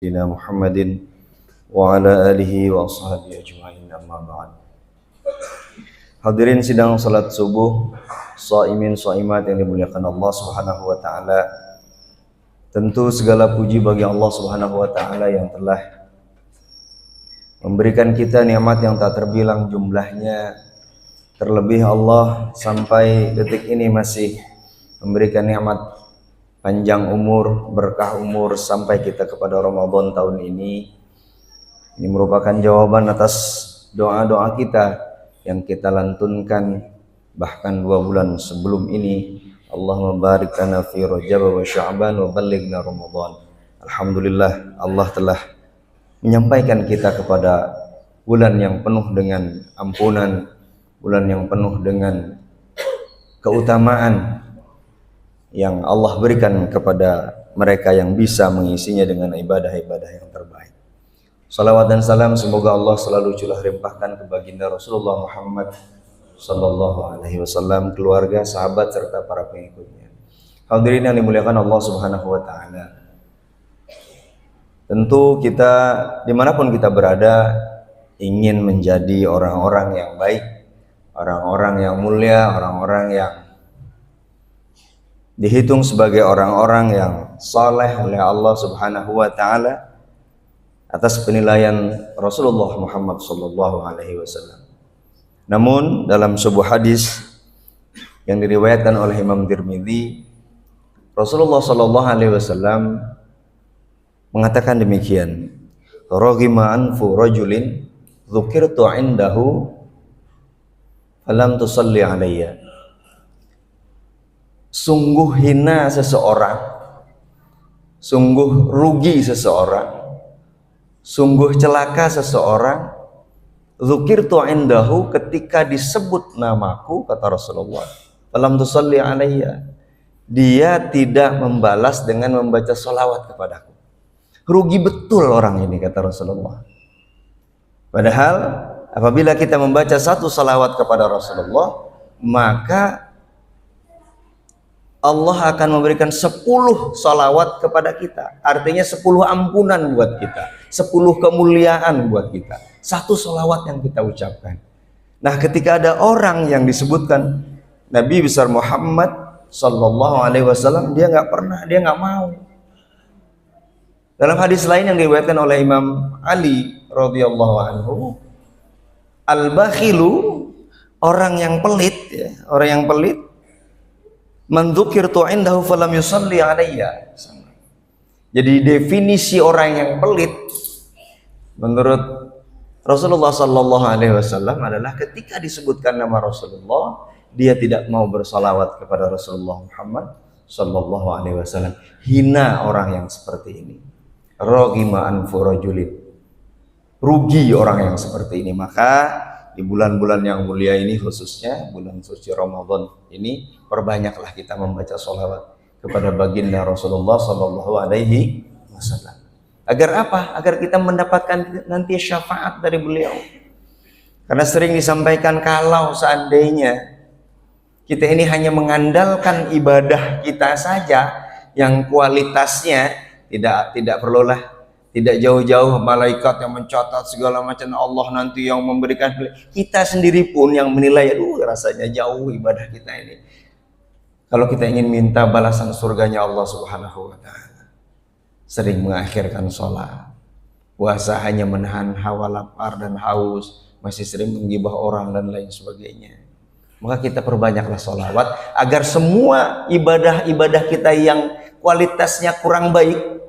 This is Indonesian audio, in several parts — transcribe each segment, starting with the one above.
Sayyidina Muhammadin wa ala alihi wa ashabihi ajma'in, amma ba'd. Hadirin sidang salat subuh, shaimin shaimat yang dimuliakan Allah Subhanahu wa taala. Tentu segala puji bagi Allah Subhanahu wa taala yang telah memberikan kita nikmat yang tak terbilang jumlahnya. Terlebih Allah sampai detik ini masih memberikan nikmat panjang umur, berkah umur sampai kita kepada Ramadan tahun ini. Ini merupakan jawaban atas doa-doa kita yang kita lantunkan bahkan 2 bulan sebelum ini. Allahumma barik lana fi Rajab wa Sya'ban wa ballighna Ramadan. Alhamdulillah, Allah telah menyampaikan kita kepada bulan yang penuh dengan ampunan, bulan yang penuh dengan keutamaan yang Allah berikan kepada mereka yang bisa mengisinya dengan ibadah-ibadah yang terbaik. Salawat dan salam semoga Allah selalu curah limpahkan ke baginda Rasulullah Muhammad sallallahu alaihi wasallam, keluarga, sahabat serta para pengikutnya. Hadirin yang dimuliakan Allah Subhanahu wa taala. Tentu kita dimanapun kita berada ingin menjadi orang-orang yang baik, orang-orang yang mulia, orang-orang yang dihitung sebagai orang-orang yang saleh oleh Allah Subhanahu wa taala atas penilaian Rasulullah Muhammad sallallahu alaihi wasallam. Namun dalam sebuah hadis yang diriwayatkan oleh Imam Tirmidzi, Rasulullah sallallahu alaihi wasallam mengatakan demikian, "Raghima anfu rajulin dzukirtu indahu falam tusalli alayya." Sungguh hina seseorang, sungguh rugi seseorang, sungguh celaka seseorang, dzukirtu indahu, ketika disebut namaku, kata Rasulullah, falam tusalli alayya, dia tidak membalas dengan membaca sholawat kepadaku. Rugi betul orang ini, kata Rasulullah. Padahal apabila kita membaca 1 sholawat kepada Rasulullah, maka Allah akan memberikan 10 salawat kepada kita. Artinya 10 ampunan buat kita, 10 kemuliaan buat kita. 1 salawat yang kita ucapkan. Nah, ketika ada orang yang disebutkan Nabi besar Muhammad sallallahu alaihi wasallam, dia nggak mau. Dalam hadis lain yang diriwayatkan oleh Imam Ali radhiyallahu anhu, al-bakhilu, orang yang pelit, ya, orang yang pelit, man dzukirtu indahu falam yusalli alayya. Jadi definisi orang yang pelit menurut Rasulullah sallallahu alaihi wasallam adalah ketika disebutkan nama Rasulullah, dia tidak mau bersalawat kepada Rasulullah Muhammad sallallahu alaihi wasallam. Hina orang yang seperti ini. Raghima anfu rajulin. Rugi orang yang seperti ini. Maka di bulan-bulan yang mulia ini, khususnya bulan suci Ramadan ini, perbanyaklah kita membaca sholawat kepada baginda Rasulullah sallallahu alaihi wasallam. Agar apa? Agar kita mendapatkan nanti syafaat dari beliau. Karena sering disampaikan, kalau seandainya kita ini hanya mengandalkan ibadah kita saja yang kualitasnya tidak perlulah, tidak jauh-jauh malaikat yang mencatat segala macam, Allah nanti yang memberikan. Kita sendiri pun yang menilai, rasanya jauh ibadah kita ini. Kalau kita ingin minta balasan surganya Allah Subhanahu wa ta'ala, sering mengakhirkan sholat, puasa hanya menahan hawa lapar dan haus, masih sering menggibah orang dan lain sebagainya. Maka kita perbanyaklah sholawat agar semua ibadah-ibadah kita yang kualitasnya kurang baik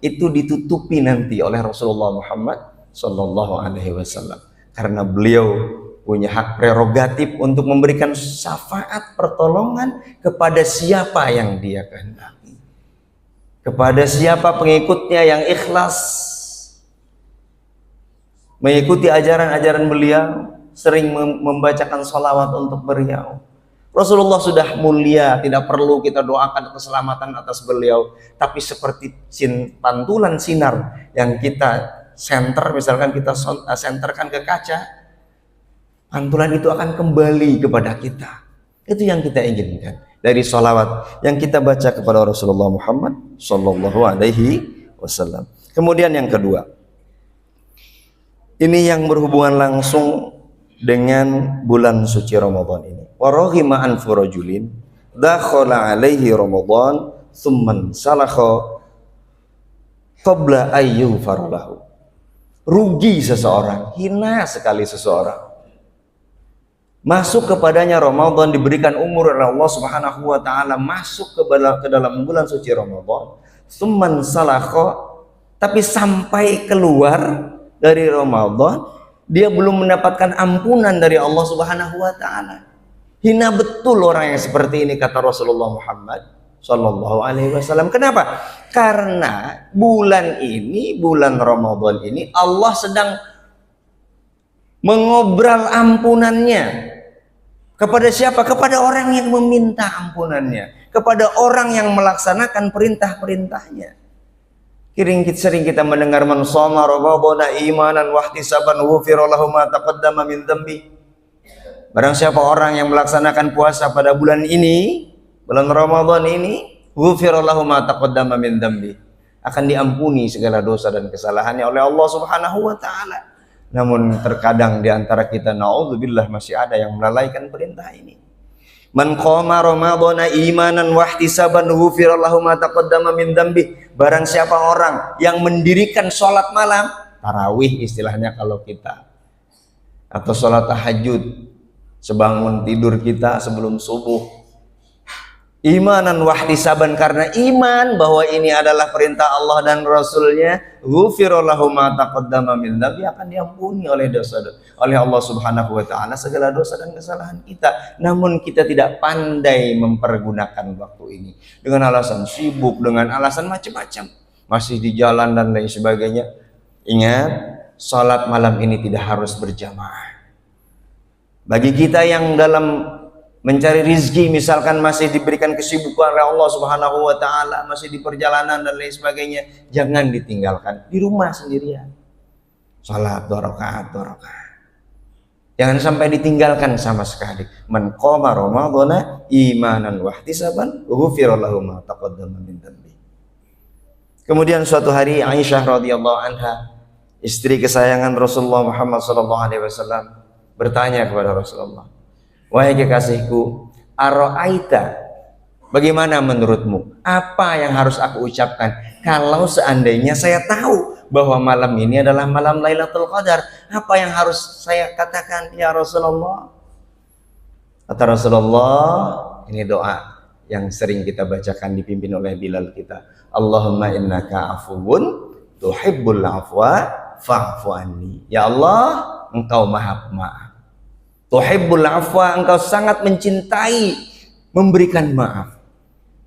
itu ditutupi nanti oleh Rasulullah Muhammad sallallahu alaihi wasallam, karena beliau punya hak prerogatif untuk memberikan syafaat pertolongan kepada siapa yang dia kehendaki, kepada siapa pengikutnya yang ikhlas mengikuti ajaran-ajaran beliau, sering membacakan sholawat untuk beliau. Rasulullah sudah mulia, tidak perlu kita doakan keselamatan atas beliau. Tapi seperti pantulan sinar yang kita senter, misalkan kita senterkan ke kaca, pantulan itu akan kembali kepada kita. Itu yang kita inginkan dari sholawat yang kita baca kepada Rasulullah Muhammad sallallahu alaihi wasallam. Kemudian yang kedua, ini yang berhubungan langsung dengan bulan suci Ramadan ini. Wa raghima anfu rajulin dakhala alaihi Ramadan tsumman salakha qabla ayyufar lahu. Rugi seseorang, hina sekali seseorang. Masuk kepadanya Ramadan, diberikan umur oleh Allah Subhanahu wa taala, masuk ke dalam bulan suci Ramadan, tsumman salakha, tapi sampai keluar dari Ramadan dia belum mendapatkan ampunan dari Allah Subhanahu wa taala. Hina betul orang yang seperti ini, kata Rasulullah Muhammad sallallahu alaihi wasallam. Kenapa? Karena bulan ini, bulan Ramadan ini, Allah sedang mengobral ampunannya. Kepada siapa? Kepada orang yang meminta ampunannya, kepada orang yang melaksanakan perintah-perintahnya. Sering kita mendengar man shoma ramadhana imanan wa ihtisaban ghufira lahu ma taqaddama min dzambi. Barang siapa orang yang melaksanakan puasa pada bulan ini, bulan Ramadan ini, ghufira lahu ma taqaddama min dzambi, akan diampuni segala dosa dan kesalahannya oleh Allah Subhanahu wa taala. Namun terkadang di antara kita, naudzubillah, masih ada yang melalaikan perintah ini. Man qama ramadhana imanan wa ihtisaban ghufira lahu ma taqaddama min dzambi. Barang siapa orang yang mendirikan sholat malam, tarawih istilahnya kalau kita, atau sholat tahajud, sebangun tidur kita sebelum subuh, imanan wa ihtisaban, karena iman bahwa ini adalah perintah Allah dan Rasulnya, ghufira lahu ma taqaddama min dzambi, akan diampuni oleh Allah Subhanahu wa taala segala dosa dan kesalahan kita. Namun kita tidak pandai mempergunakan waktu ini dengan alasan sibuk, dengan alasan macam-macam, masih di jalan dan lain sebagainya. Ingat, salat malam ini tidak harus berjamaah. Bagi kita yang dalam mencari rizki, misalkan masih diberikan kesibukan oleh Allah Subhanahu wa taala, masih di perjalanan dan lain sebagainya, jangan ditinggalkan di rumah sendirian. Salat 2 rakaat, 2 rakaat. Jangan sampai ditinggalkan sama sekali. Man qama ramadhana imanan wa ihtisaban ghufira lahu ma taqaddama min dzambi. Kemudian suatu hari Aisyah radhiyallahu anha, istri kesayangan Rasulullah Muhammad sallallahu alaihi wasallam, bertanya kepada Rasulullah, "Wahai kekasihku, ara'aita, bagaimana menurutmu? Apa yang harus aku ucapkan kalau seandainya saya tahu bahwa malam ini adalah malam Lailatul Qadar? Apa yang harus saya katakan ya Rasulullah?" Kata Rasulullah, ini doa yang sering kita bacakan, dipimpin oleh Bilal kita. Allahumma innaka afuwun tuhibbul afwa fa'fu anni. Ya Allah, Engkau Maha Pemaaf. Tuhibbul afwa, Engkau sangat mencintai memberikan maaf.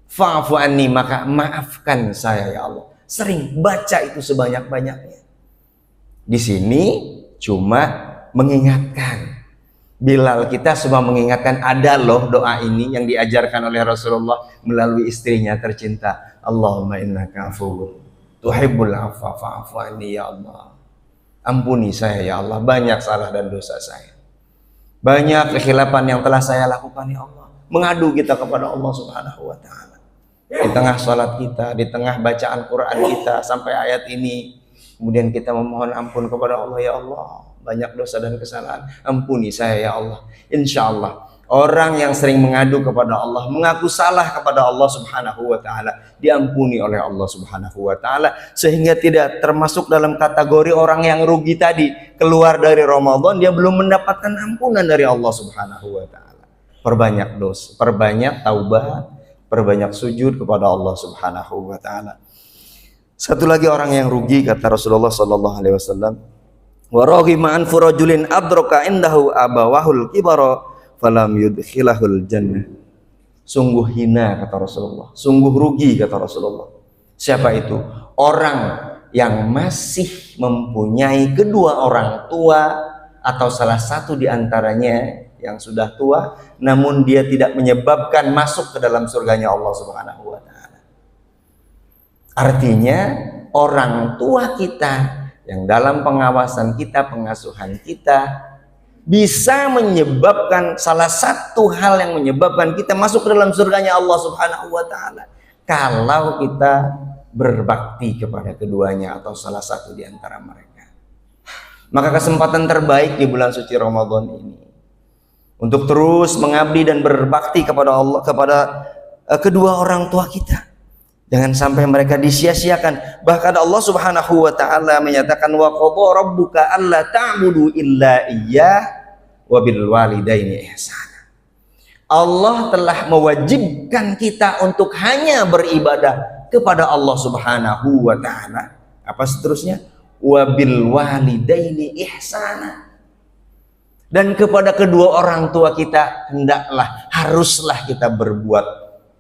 Fa'fu anni, maka maafkan saya ya Allah. Sering baca itu sebanyak-banyaknya. Di sini cuma mengingatkan. Bilal kita semua mengingatkan, ada loh doa ini yang diajarkan oleh Rasulullah melalui istrinya tercinta. Allahumma innaka afuwun tuhibbul afwa fa'fu anni ya Allah. Ampuni saya ya Allah, banyak salah dan dosa saya. Banyak kekhilafan yang telah saya lakukan ya Allah. Mengadu kita kepada Allah Subhanahu wa taala. Di tengah salat kita, di tengah bacaan Quran kita sampai ayat ini, kemudian kita memohon ampun kepada Allah, ya Allah, banyak dosa dan kesalahan, ampuni saya ya Allah. Insya Allah orang yang sering mengadu kepada Allah, mengaku salah kepada Allah Subhanahu wa taala, diampuni oleh Allah Subhanahu wa taala, sehingga tidak termasuk dalam kategori orang yang rugi tadi, keluar dari Ramadan dia belum mendapatkan ampunan dari Allah Subhanahu wa taala. Perbanyak dosa, perbanyak taubat, perbanyak sujud kepada Allah Subhanahu wa taala. Satu lagi orang yang rugi, kata Rasulullah sallallahu alaihi wasallam, wa raghima an furajulin adraka indahu abawahul kibara falam yudkhilahul jannah. Sungguh hina, kata Rasulullah, sungguh rugi, kata Rasulullah. Siapa itu? Orang yang masih mempunyai kedua orang tua atau salah satu di antaranya yang sudah tua, namun dia tidak menyebabkan masuk ke dalam surganya Allah Subhanahu wa taala. Artinya orang tua kita yang dalam pengawasan kita, pengasuhan kita, bisa menyebabkan salah satu hal yang menyebabkan kita masuk ke dalam surganya Allah Subhanahu wa taala. Kalau kita berbakti kepada keduanya atau salah satu di antara mereka. Maka kesempatan terbaik di bulan suci Ramadan ini untuk terus mengabdi dan berbakti kepada Allah, kepada kedua orang tua kita. Jangan sampai mereka disia-siakan. Bahkan Allah Subhanahu wa taala menyatakan wa qadha rabbuka alla ta'budu illa iyyah wa bil walidaini ihsana. Allah telah mewajibkan kita untuk hanya beribadah kepada Allah Subhanahu wa taala. Apa seterusnya? Wa bil walidaini ihsana. Dan kepada kedua orang tua kita hendaklah, haruslah kita berbuat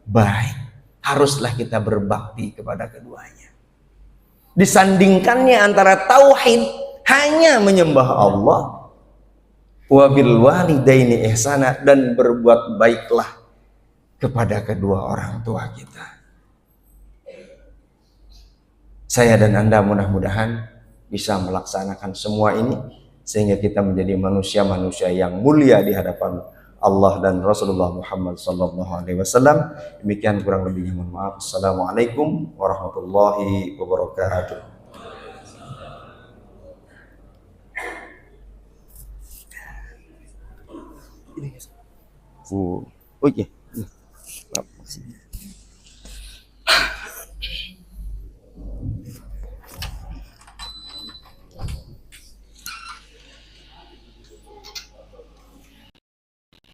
baik. Haruslah kita berbakti kepada keduanya. Disandingkannya antara tauhid hanya menyembah Allah, wabil walidaini ihsana, dan berbuat baiklah kepada kedua orang tua kita. Saya dan Anda mudah-mudahan bisa melaksanakan semua ini sehingga kita menjadi manusia-manusia yang mulia di hadapan Allah dan Rasulullah Muhammad SAW. Demikian kurang lebihnya, mohon maaf. Assalamualaikum warahmatullahi wabarakatuh. Oh iya.